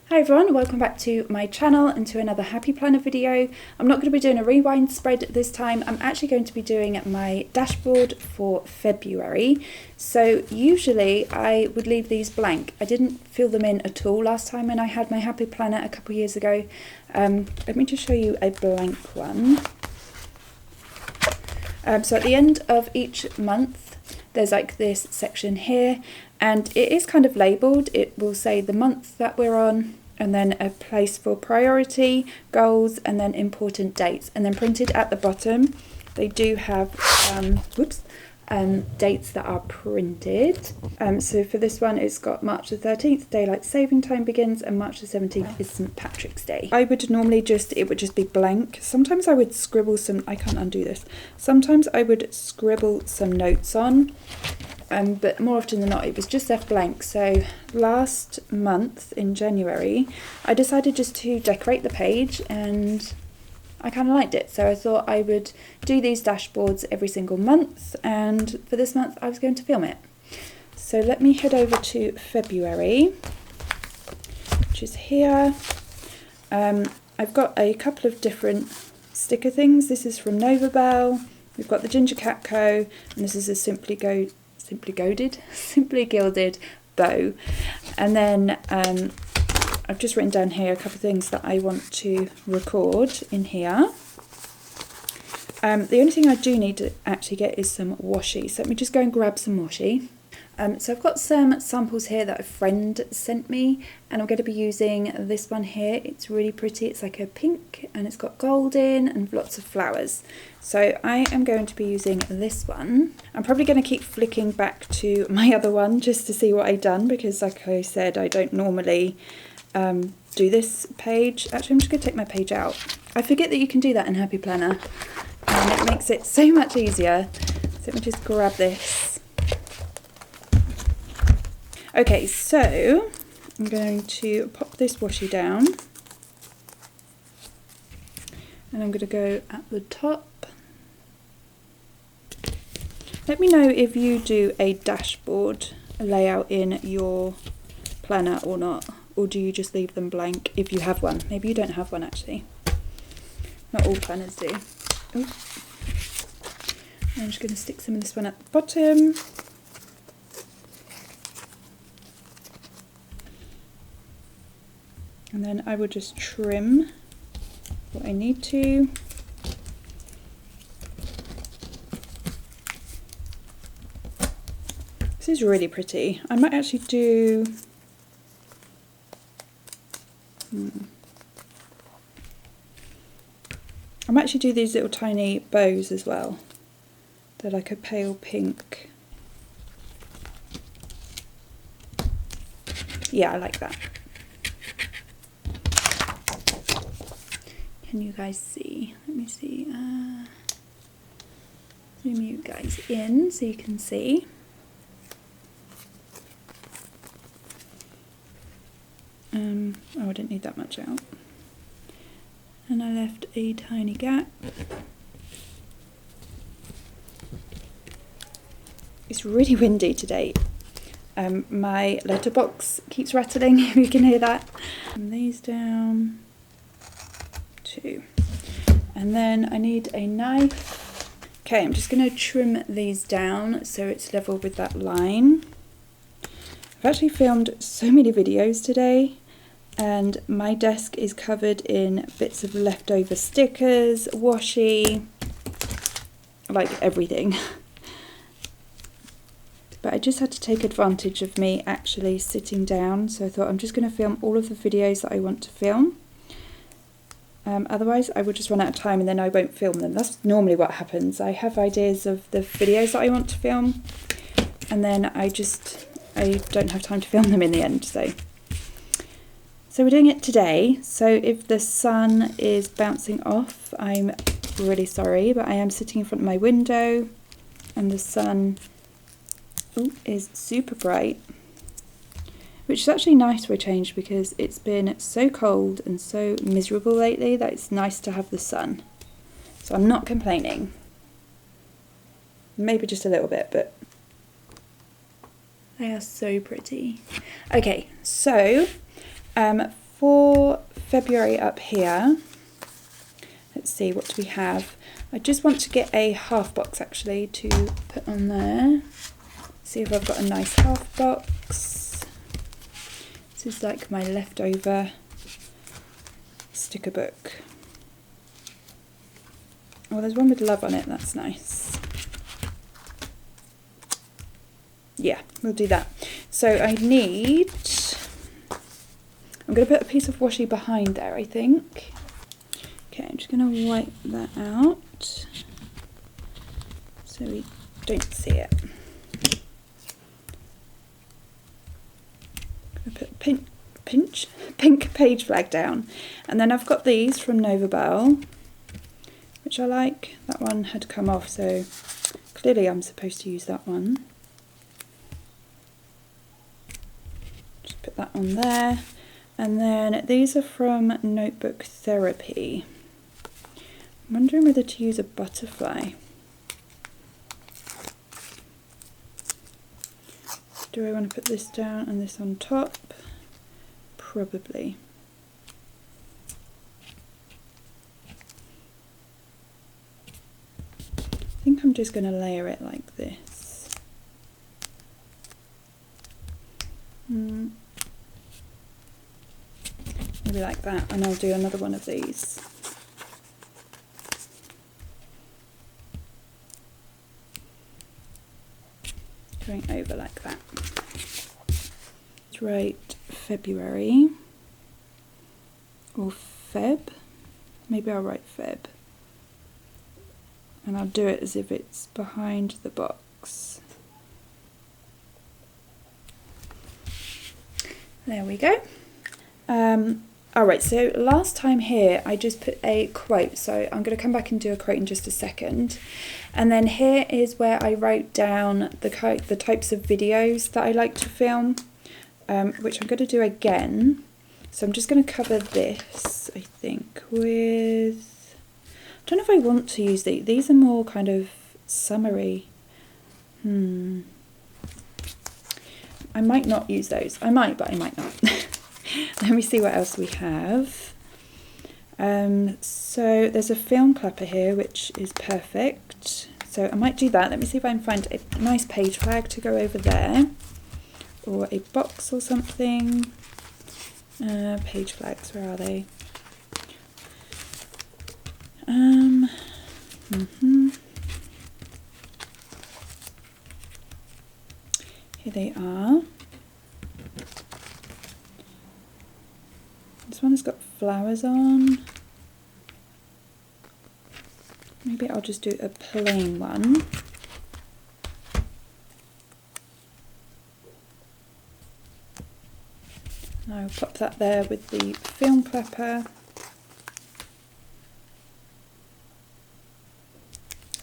Hi everyone, welcome back to my channel and to another Happy Planner video. I'm not going to be doing a rewind spread this time. I'm actually going to be doing my dashboard for February. So usually I would leave these blank. I didn't fill them in at all last time when I had my Happy Planner a couple of years ago. Let me just show you a blank one. So at the end of each month there's like this section here, and it is kind of labelled. It will say the month that we're on, and then a place for priority, goals, and then important dates. And then printed at the bottom, they do have dates that are printed. So for this one, it's got March the 13th, daylight saving time begins, and March the 17th is St. Patrick's Day. I would normally it would just be blank. Sometimes I would scribble some, I can't undo this. Sometimes I would scribble some notes on. But more often than not it was just left blank. So last month in January I decided just to decorate the page and I kind of liked it, so I thought I would do these dashboards every single month, and for this month I was going to film it. So let me head over to February, which is here. I've got a couple of different sticker things. This is from Novabelle. We've got the Ginger Cat Co, and this is a Simply Gilded bow. And then I've just written down here a couple of things that I want to record in here. The only thing I do need to actually get is some washi, so let me just go and grab some washi. So I've got some samples here that a friend sent me, and I'm going to be using this one here. It's really pretty. It's like a pink and it's got gold in and lots of flowers. So I am going to be using this one. I'm probably going to keep flicking back to my other one just to see what I've done, because like I said, I don't normally do this page. Actually, I'm just going to take my page out. I forget that you can do that in Happy Planner, and it makes it so much easier. So let me just grab this. Okay, so I'm going to pop this washi down, and I'm going to go at the top. Let me know if you do a dashboard layout in your planner or not, or do you just leave them blank if you have one? Maybe you don't have one actually. Not all planners do. Ooh. I'm just going to stick some of this one at the bottom. And then I will just trim what I need to. This is really pretty. I might actually do... I might actually do these little tiny bows as well. They're like a pale pink. Yeah, I like that. Can you guys see? Let me see. Zoom you guys in so you can see. Oh, I didn't need that much out. And I left a tiny gap. It's really windy today. My letterbox keeps rattling, if you can hear that. And these down. Two. And then I need a knife. Okay, I'm just going to trim these down so it's level with that line. I've actually filmed so many videos today, and my desk is covered in bits of leftover stickers, washi, like everything. But I just had to take advantage of me actually sitting down, so I thought I'm just going to film all of the videos that I want to film. Otherwise I will just run out of time and then I won't film them. That's normally what happens. I have ideas of the videos that I want to film, and then I don't have time to film them in the end. So we're doing it today. So if the sun is bouncing off, I'm really sorry, but I am sitting in front of my window and the sun is super bright, which is actually nice for a change because it's been so cold and so miserable lately that it's nice to have the sun. So I'm not complaining. Maybe just a little bit, but they are so pretty. Okay, so for February up here, let's see, what do we have? I just want to get a half box actually to put on there. See if I've got a nice half box. This is like my leftover sticker book. Oh, there's one with love on it, that's nice. Yeah, we'll do that. So I need, I'm going to put a piece of washi behind there, I think. Okay, I'm just going to wipe that out so we don't see it. I'm going to put pink page flag down. And then I've got these from Nova Bell, which I like. That one had come off, so clearly I'm supposed to use that one. Just put that on there. And then these are from Notebook Therapy. I'm wondering whether to use a butterfly. Do I want to put this down and this on top? Probably. I think I'm just going to layer it like this. Maybe like that, and I'll do another one of these. Going over like that. Let's write February or Feb. Maybe I'll write Feb. And I'll do it as if it's behind the box. There we go. Alright, so last time here I just put a quote, so I'm going to come back and do a quote in just a second. And then here is where I wrote down the types of videos that I like to film, which I'm going to do again. So I'm just going to cover this, I think, with... I don't know if I want to use these. These are more kind of summary. I might not use those. I might, but I might not. Let me see what else we have. So there's a film clapper here, which is perfect. So I might do that. Let me see if I can find a nice page flag to go over there. Or a box or something. Page flags, where are they? Here they are. This one has got flowers on. Maybe I'll just do a plain one. I'll pop that there with the film clapper.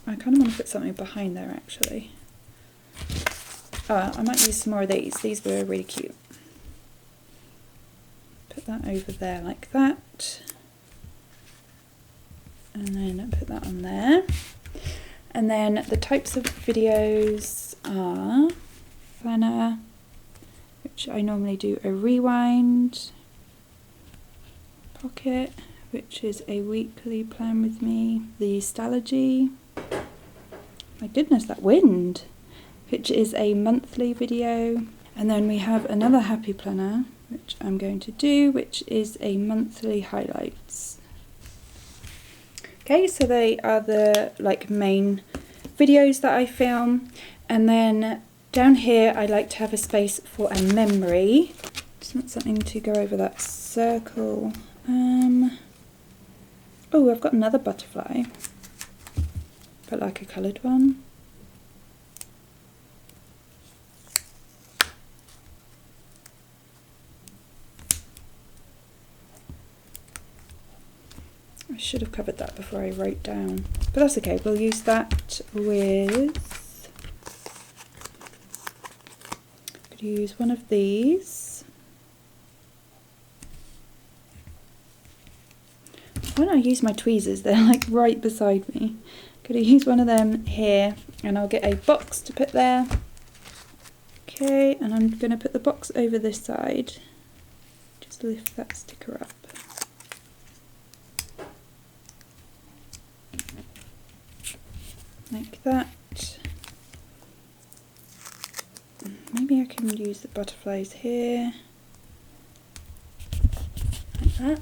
I kind of want to put something behind there actually. Oh, I might use some more of these. These were really cute. Put that over there like that. And then put that on there. And then the types of videos are planner, which I normally do a rewind, pocket, which is a weekly plan with me, the Stalogy, my goodness, that wind, which is a monthly video, and then we have another happy planner, which I'm going to do, which is a monthly highlights. Okay, so they are the main videos that I film, and then down here I like to have a space for a memory. Just want something to go over that circle. Oh, I've got another butterfly, but like a coloured one. I should have covered that before I wrote down, but that's okay. We'll use that with, could use one of these. Why don't I use my tweezers? They're like right beside me. Could I use one of them here, and I'll get a box to put there. Okay, and I'm going to put the box over this side, just just lift that sticker up. Like that. Maybe I can use the butterflies here. Like that.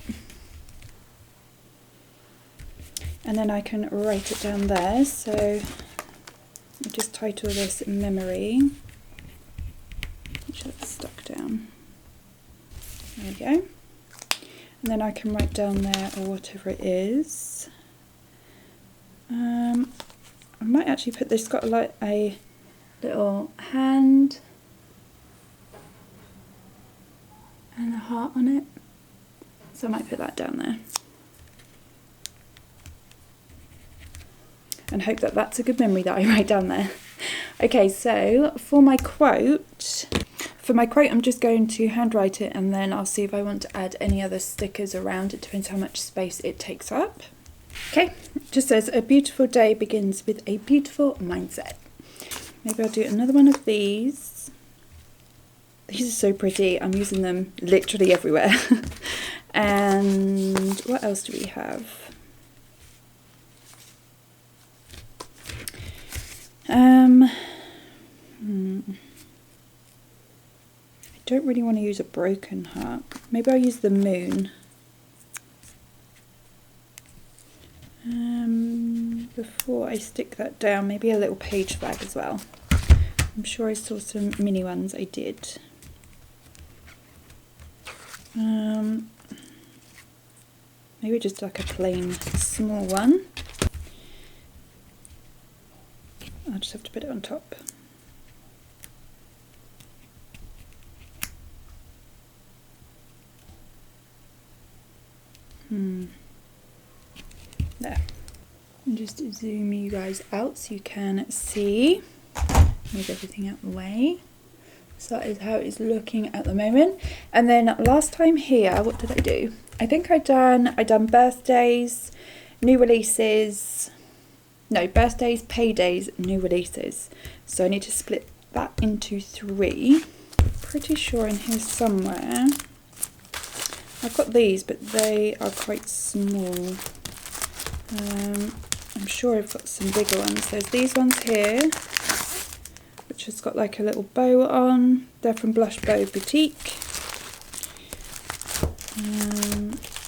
And then I can write it down there. So I just title this Memory. Make sure it's stuck down. There we go. And then I can write down there or whatever it is. I might actually put this, got like a little hand and a heart on it. So I might put that down there. And hope that that's a good memory that I write down there. Okay, so for my quote, I'm just going to handwrite it and then I'll see if I want to add any other stickers around. It depends how much space it takes up. Okay, just says a beautiful day begins with a beautiful mindset. Maybe I'll do another one of these. These are so pretty. I'm using them literally everywhere. And what else do we have? I don't really want to use a broken heart. Maybe I'll use the moon. Before I stick that down, maybe a little page flag as well. I'm sure I saw some mini ones I did. Maybe just like a plain small one. I'll just have to put it on top. There. And just zoom you guys out so you can see. Move everything out the way. So that is how it's looking at the moment. And then last time here, what did I do? I think I done birthdays, new releases. No, birthdays, paydays, new releases. So I need to split that into 3. Pretty sure in here somewhere. I've got these, but they are quite small. I'm sure I've got some bigger ones. There's these ones here, which has got like a little bow on. They're from Blush Bow Boutique.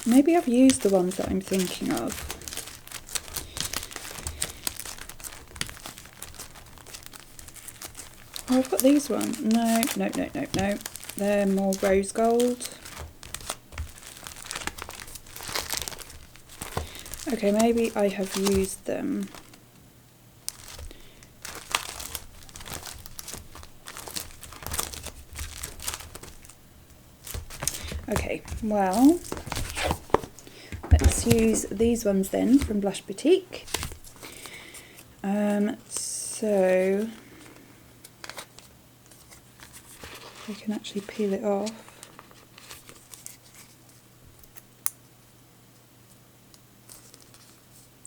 Maybe I've used the ones that I'm thinking of. Oh, I've got these ones. No. They're more rose gold. Okay, maybe I have used them. Okay, well, let's use these ones then from Blush Boutique. So I can actually peel it off.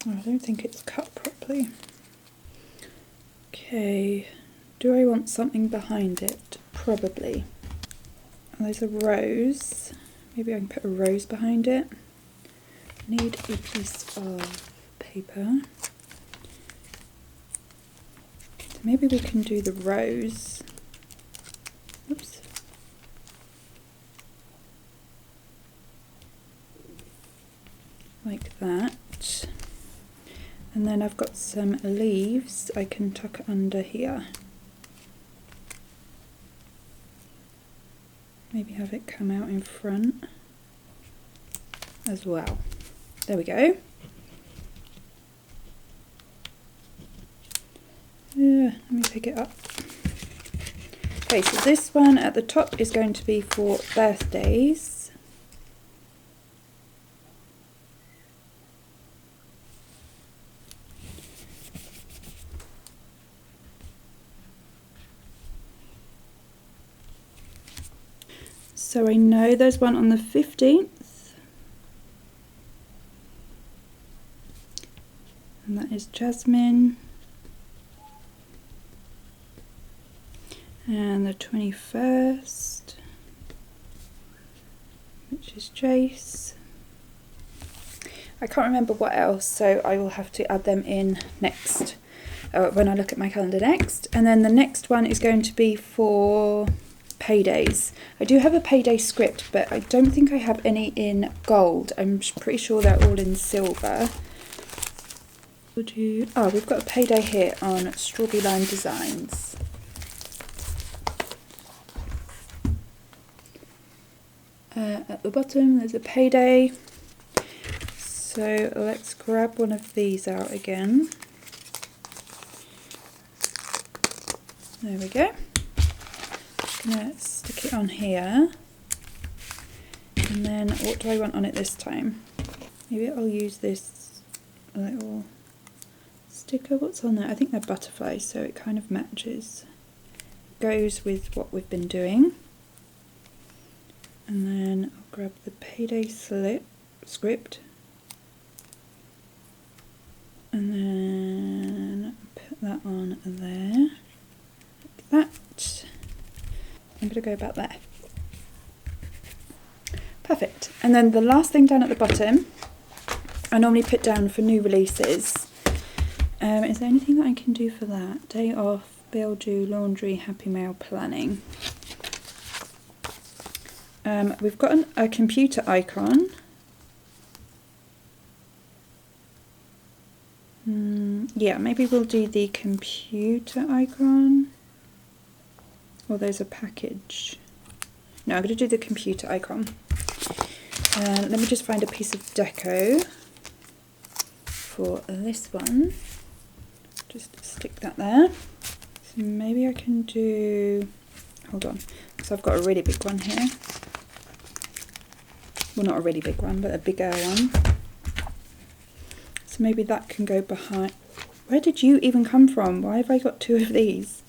Oh, I don't think it's cut properly. Okay, do I want something behind it? Probably. Oh, there's a rose. Maybe I can put a rose behind it. Need a piece of paper. So maybe we can do the rose. Oops. Like that. And then I've got some leaves I can tuck under here. Maybe have it come out in front as well. There we go. Yeah, let me pick it up. Okay, so this one at the top is going to be for birthdays. So I know there's one on the 15th. And that is Jasmine. And the 21st. which is Jace. I can't remember what else, so I will have to add them in next, when I look at my calendar next. And then the next one is going to be for paydays. I do have a payday script, but I don't think I have any in gold. I'm pretty sure they're all in silver. Oh, we've got a payday here on Strawberry Lime Designs. At the bottom there's a payday, so let's grab one of these out again. There we go. Just gonna stick it on here, and then what do I want on it this time? Maybe I'll use this little sticker. What's on there? I think they're butterflies, so it kind of matches, goes with what we've been doing. And then I'll grab the payday script, and then put that on there, like that. I'm going to go about there. Perfect. And then the last thing down at the bottom, I normally put down for new releases. Is there anything that I can do for that? Day off, bill due, laundry, happy mail, planning. We've got a computer icon. Yeah, maybe we'll do the computer icon. Or there's a package. No, I'm going to do the computer icon. Let me just find a piece of deco for this one. Just stick that there. So maybe I can do... Hold on. So I've got a really big one here. Well, not a really big one, but a bigger one. So maybe that can go behind. Where did you even come from? Why have I got two of these?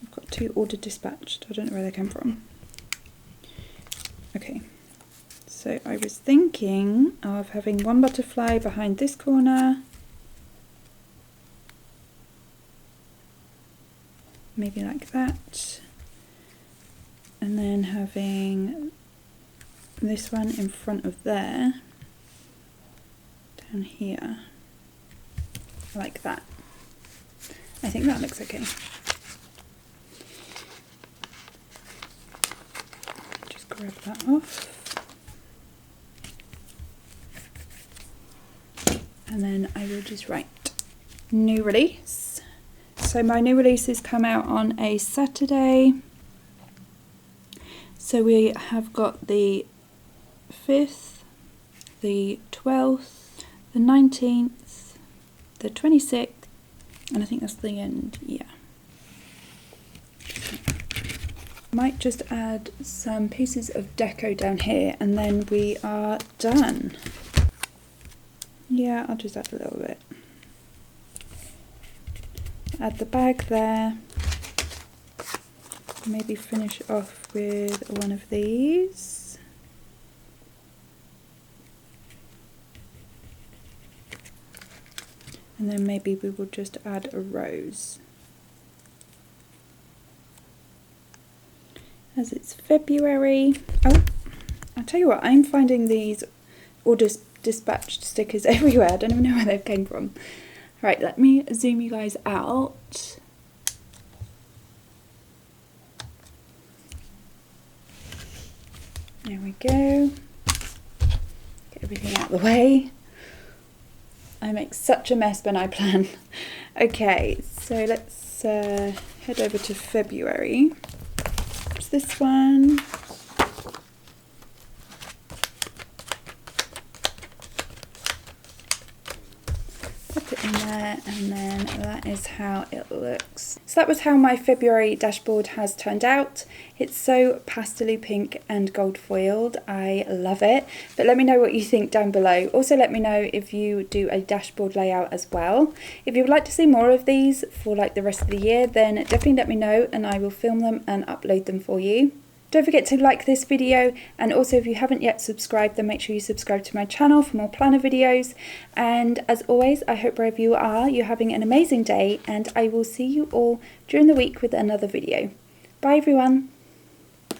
I've got two ordered dispatched. I don't know where they came from. Okay. So I was thinking of having one butterfly behind this corner. Maybe like that. And then having this one in front of there, down here, like that. I think that looks okay. Just grab that off. And then I will just write new release. So my new releases come out on a Saturday. So we have got the 5th, the 12th, the 19th, the 26th, and I think that's the end, yeah. Might just add some pieces of deco down here and then we are done. Yeah, I'll just add a little bit. Add the bag there. Maybe finish off with one of these. And then maybe we will just add a rose. As it's February. Oh, I'll tell you what, I'm finding these orders dispatched stickers everywhere. I don't even know where they came from. Right, let me zoom you guys out. There we go. Get everything out of the way. I make such a mess when I plan. Okay, so let's head over to February. It's this one. Pop it in there, and then that is how it looks. So that was how my February dashboard has turned out. It's so pastel pink and gold foiled. I love it. But let me know what you think down below. Also let me know if you do a dashboard layout as well. If you would like to see more of these for like the rest of the year, then definitely let me know and I will film them and upload them for you. Don't forget to like this video, and also if you haven't yet subscribed, then make sure you subscribe to my channel for more planner videos. And as always, I hope wherever you are, you're having an amazing day, and I will see you all during the week with another video. Bye everyone.